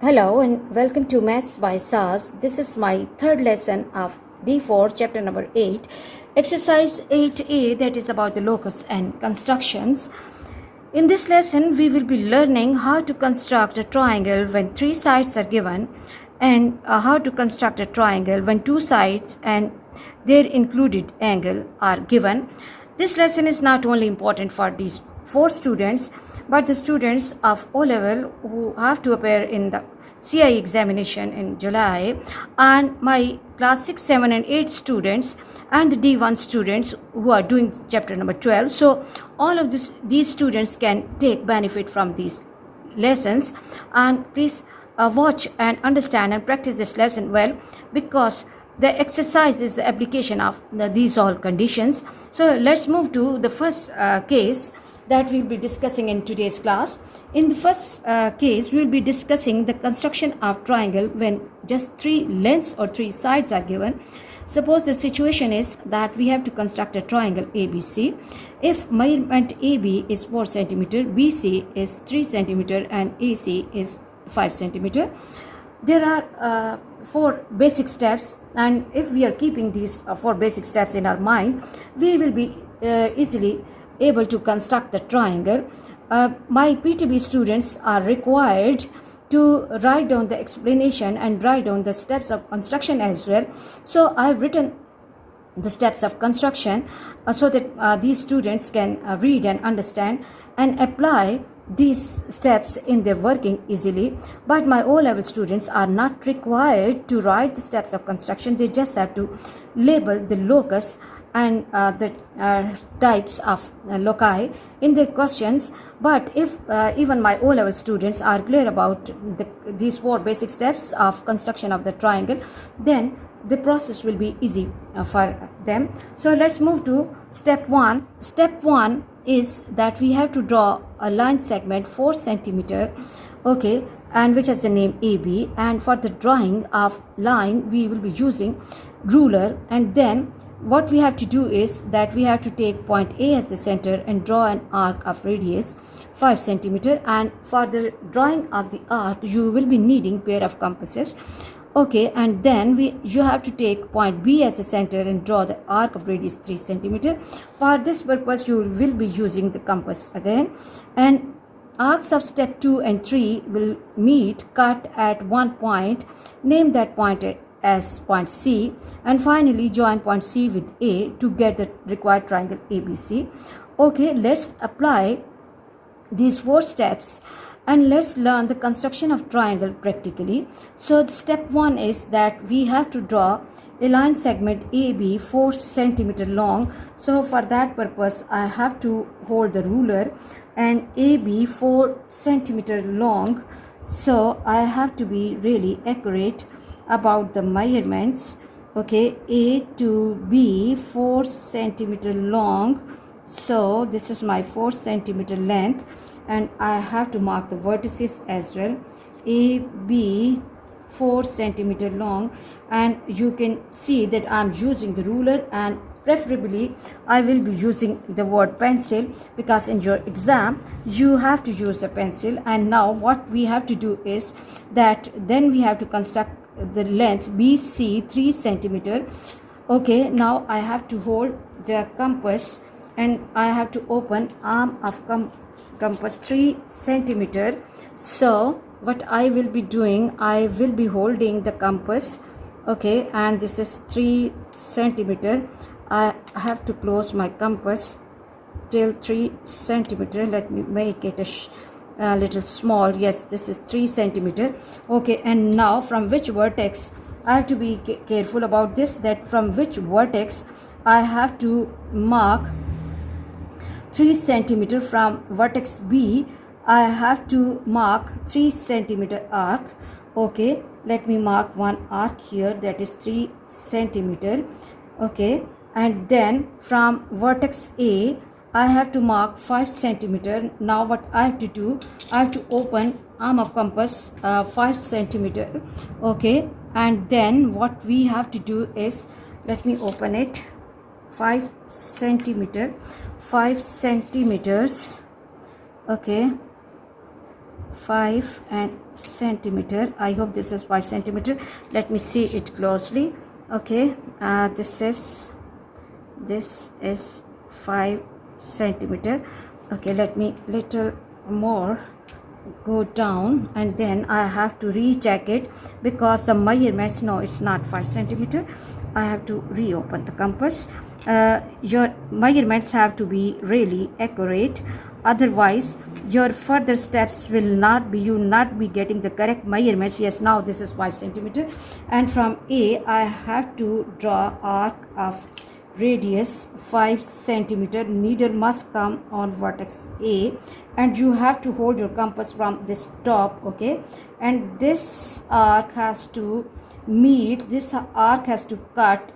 Hello and welcome to Maths by SAS. This is my third lesson of D4, chapter number 8, exercise 8A, that is about the locus and constructions. In this lesson, we will be learning how to construct a triangle when three sides are given and how to construct a triangle when two sides and their included angle are given. This lesson is not only important for these 4 students, but the students of O-level who have to appear in the CIE examination in July, and my class 6, 7 and 8 students and the D1 students who are doing chapter number 12. So all of these students can take benefit from these lessons, and please watch and understand and practice this lesson well, because the exercise is the application of these all conditions. So let's move to the first case that we'll be discussing in today's class. In the first case, we'll be discussing the construction of triangle when just 3 lengths or 3 sides are given. Suppose the situation is that we have to construct a triangle ABC. If measurement AB is 4 cm, BC is 3 cm and AC is 5 cm. There are 4 basic steps, and if we are keeping these 4 basic steps in our mind, we will be easily able to construct the triangle. My PTB students are required to write down the explanation and write down the steps of construction as well. So I have written the steps of construction so that these students can read and understand and apply these steps in their working easily. But my O-level students are not required to write the steps of construction. They just have to label the locus and the types of loci in their questions. But if even my O-level students are clear about these 4 basic steps of construction of the triangle, then the process will be easy for them. So let's move to step 1. Step 1 is that we have to draw a line segment 4 cm, okay, and which has the name AB. And for the drawing of line, we will be using ruler. And then what we have to do is that we have to take point A as the center and draw an arc of radius 5 cm. And for the drawing of the arc, you will be needing pair of compasses. Okay, and then you have to take point B as the center and draw the arc of radius 3 cm. For this purpose, you will be using the compass again. And arcs of step 2 and 3 will meet, cut at one point, name that point as point C, and finally join point C with A to get the required triangle ABC. Okay, let's apply these 4 steps and let's learn the construction of triangle practically. So step 1 is that we have to draw a line segment AB 4 cm long. So for that purpose, I have to hold the ruler and AB 4 cm long. So I have to be really accurate about the measurements. Okay, A to B 4 cm long. So this is my 4 cm length, and I have to mark the vertices as well. AB 4 cm long, and you can see that I'm using the ruler, and preferably I will be using the word pencil, because in your exam you have to use the pencil. And now what we have to do is that then we have to construct the length BC 3 cm. Okay, now I have to hold the compass and I have to open arm of compass 3 cm. So what I will be doing, I will be holding the compass, okay, and this is 3 cm. I have to close my compass till 3 cm. Let me make it a little small. Yes, this is 3 cm. Okay, and now from which vertex, I have to be careful about this, that from which vertex I have to mark 3 cm. From vertex B, I have to mark 3 cm arc. Okay, let me mark one arc here, that is 3 cm. Okay, and then from vertex A, I have to mark 5 cm. Now what I have to do, I have to open arm of compass 5 cm. Okay, and then what we have to do is, let me open it, 5 cm, 5 centimeters. Okay, 5 centimeter. I hope this is 5 centimeter. Let me see it closely. Okay, this is 5 centimeter. Okay, let me little more go down, and then I have to recheck it because the measurements, no, it's not 5 centimeter. I have to reopen the compass. Your measurements have to be really accurate, otherwise your further steps will not be, you will not be getting the correct measurements. Yes, now this is 5 centimeter, and from A I have to draw arc of radius 5 centimeter. Needle must come on vertex A, and you have to hold your compass from this top. Okay, and this arc has to meet, this arc has to cut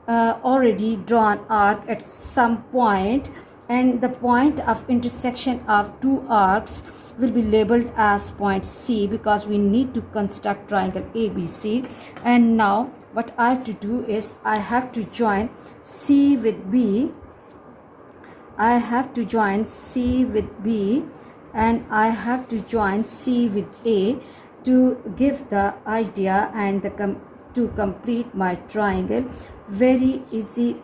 already drawn arc at some point, and the point of intersection of two arcs will be labeled as point C, because we need to construct triangle ABC. And now what I have to do is I have to join C with B. I have to join C with B, and I have to join C with A to give the idea and to complete my triangle. Very easy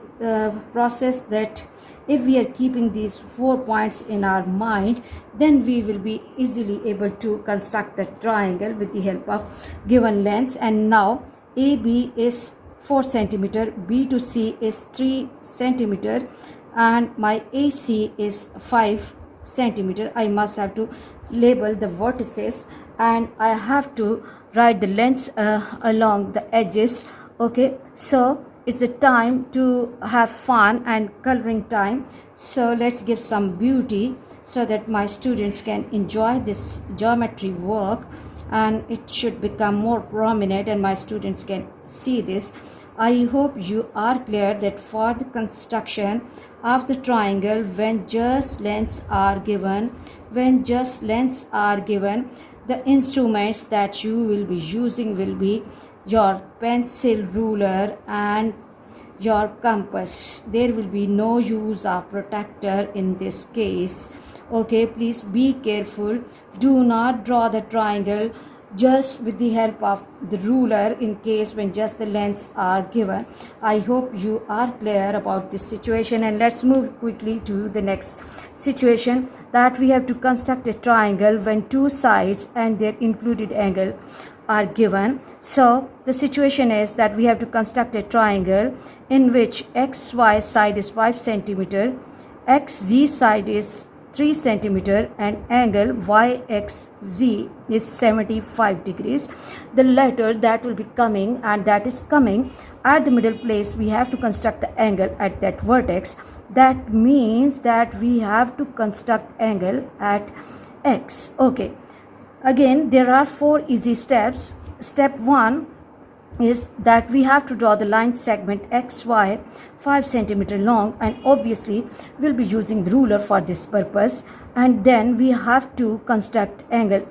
process, that if we are keeping these 4 points in our mind, then we will be easily able to construct the triangle with the help of given lengths. And now AB is 4 centimeter, B to C is 3 centimeter, and my AC is 5 centimeter. I must have to label the vertices, and I have to write the lengths along the edges. Okay, so it's the time to have fun and coloring time. So let's give some beauty so that my students can enjoy this geometry work, and it should become more prominent and my students can see this. I hope you are clear that for the construction of the triangle, when just lengths are given, the instruments that you will be using will be your pencil, ruler, and your compass. There will be no use of protractor in this case. Okay, please be careful. Do not draw the triangle just with the help of the ruler in case when just the lengths are given. I hope you are clear about this situation, and let's move quickly to the next situation, that we have to construct a triangle when two sides and their included angle are given. So the situation is that we have to construct a triangle in which XY side is 5 centimeter, XZ side is 3 centimeter, and angle YXZ is 75 degrees. The letter that will be coming, and that is coming at the middle place, we have to construct the angle at that vertex. That means that we have to construct angle at X. Okay, again there are 4 easy steps. Step 1 is that we have to draw the line segment XY 5 centimeter long, and obviously we'll be using the ruler for this purpose. And then we have to construct angle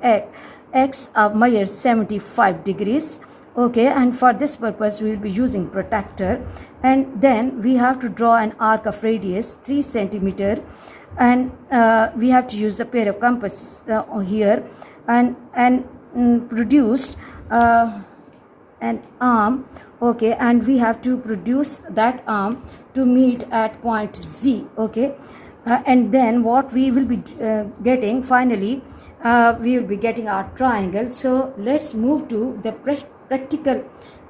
X of measure 75 degrees. Okay, and for this purpose we will be using protractor. And then we have to draw an arc of radius 3 centimeter, and we have to use a pair of compass here, and produced an arm. Okay, and we have to produce that arm to meet at point Z. Okay, and then what we will be getting finally, we will be getting our triangle. So let's move to the practical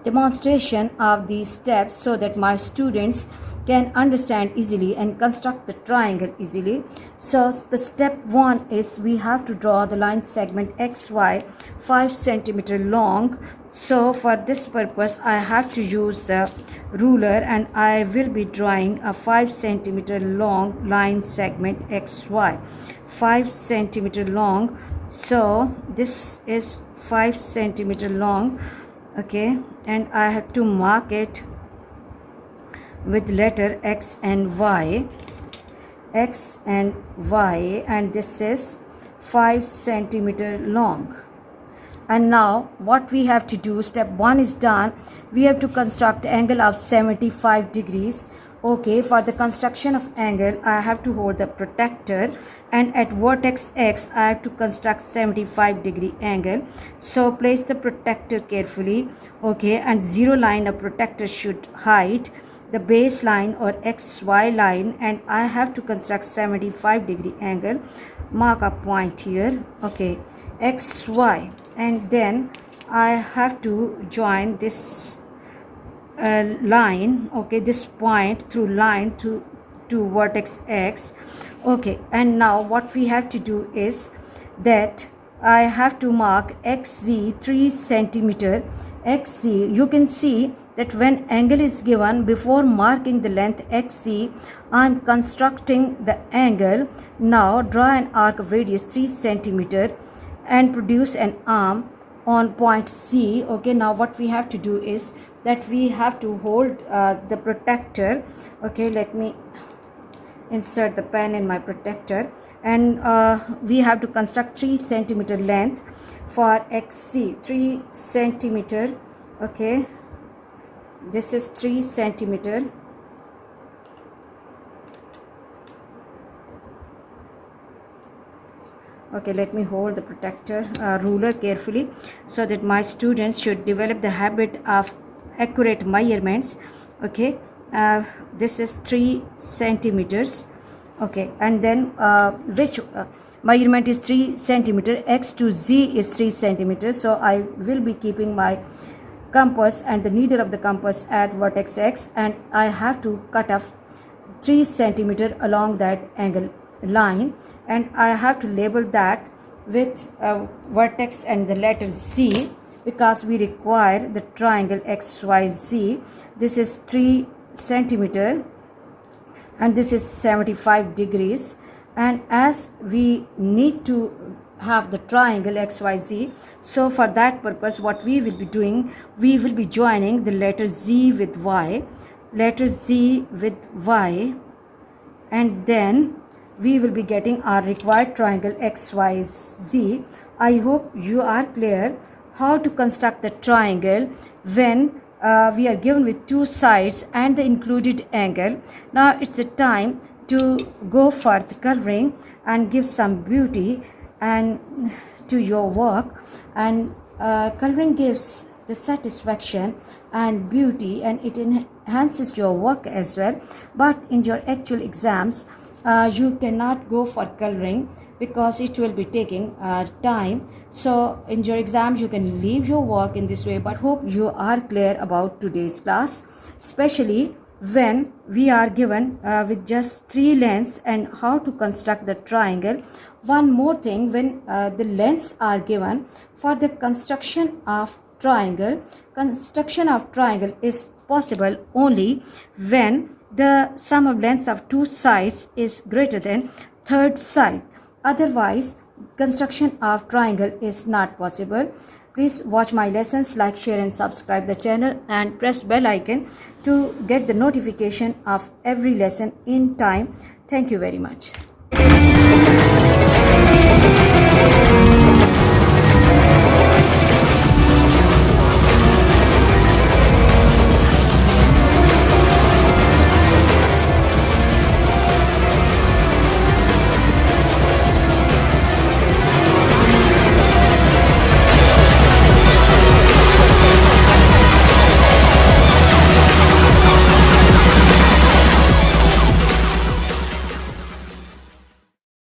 demonstration of these steps so that my students can understand easily and construct the triangle easily. So the step 1 is we have to draw the line segment XY 5 centimeter long. So for this purpose I have to use the ruler, and I will be drawing a 5 centimeter long line segment XY 5 centimeter long. So this is 5 centimeter long. Okay, and I have to mark it with letter X and Y, and this is 5 centimeter long. And now what we have to do, step 1 is done. We have to construct angle of 75 degrees. Okay, for the construction of angle I have to hold the protractor and at vertex X I have to construct 75-degree angle. So place the protector carefully, okay, and zero line of protector should hide the baseline or XY line, and I have to construct 75-degree angle. Mark a point here, okay, XY, and then I have to join this line, okay, this point through line to vertex X, okay. And now what we have to do is that I have to mark XZ 3 centimeter. XZ, you can see that when angle is given, before marking the length XZ, I am constructing the angle. Now draw an arc of radius 3 centimeter and produce an arm on point C, okay. Now what we have to do is that we have to hold the protector, okay. Let me insert the pen in my protector, and we have to construct 3 centimeter length for XC, 3 centimeter, okay. This is 3 centimeter, okay. Let me hold the protector ruler carefully so that my students should develop the habit of accurate measurements, okay. This is 3 centimeters, okay. And then which measurement is 3 centimeter, X to Z is 3 centimeters. So I will be keeping my compass and the needle of the compass at vertex X, and I have to cut off 3 centimeter along that angle line, and I have to label that with vertex and the letter Z, because we require the triangle XYZ. This is 3 centimeter and this is 75 degrees, and as we need to have the triangle XYZ, so for that purpose what we will be doing, we will be joining the letter Z with Y, letter Z with Y, and then we will be getting our required triangle XYZ. I hope you are clear how to construct the triangle when we are given with 2 sides and the included angle. Now it's the time to go for the coloring and give some beauty and to your work, and coloring gives the satisfaction and beauty, and it enhances your work as well. But in your actual exams you cannot go for coloring because it will be taking time. So in your exams you can leave your work in this way. But hope you are clear about today's class, especially when we are given with just 3 lengths and how to construct the triangle. One more thing, when the lengths are given for the construction of triangle is possible only when the sum of lengths of 2 sides is greater than 3rd side. Otherwise, construction of triangle is not possible. Please watch my lessons, like, share and subscribe the channel, and press bell icon to get the notification of every lesson in time. Thank you very much.